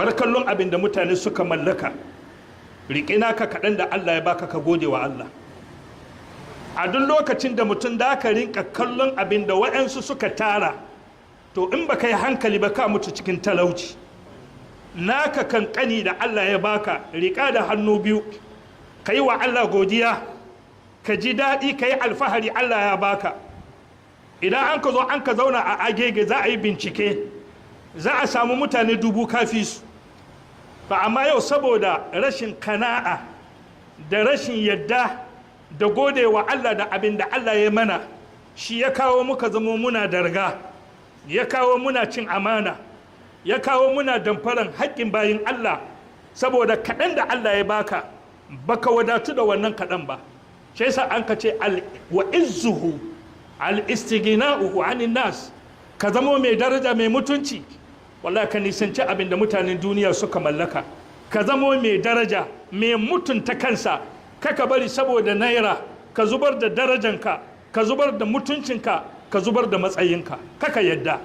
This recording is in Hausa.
bar kallon abin da mutane suka mallaka, riƙe naka kaɗan da Allah ya baka, ka gode wa Allah. A duk lokacin da mutum da ka rinka kallon abin da waɗansu suka tara, to in baka yi hankali ba ka mutu cikin talauci. Naka kankani da Allah ya baka, riƙa da hannu biyu, ka yi wa Allah godiya, ka ji daɗi, ka yi alfahari Allah ya baka. Idan an ka zo an ka zauna a agege za a yi bincike, za a samu mutane 1000 kafi su. Ba amma yau saboda rashin kana'a da rashin yadda da gode wa Allah da abin da Allah ya mana, shi ya kawo muka zama muna darga, ya kawo muna cin amana, ya kawo muna damfaran haƙƙin bayin Allah, saboda kaɗan da Allah ya baka baka wadatu da wannan kaɗan ba. Shi yasa an ka ce wa izzuhu al-istighna'uhu 'anil nas, ka zamo mai daraja mai mutunci. Wallahi ka nisanci abin da mutanen duniya suka mallaka, ka zamo mai daraja mai mutunta kansa. Kaka bari saboda naira ka zubar da darajanka, ka zubar da mutuncinka, ka zubar da matsayinka. Kaka yadda.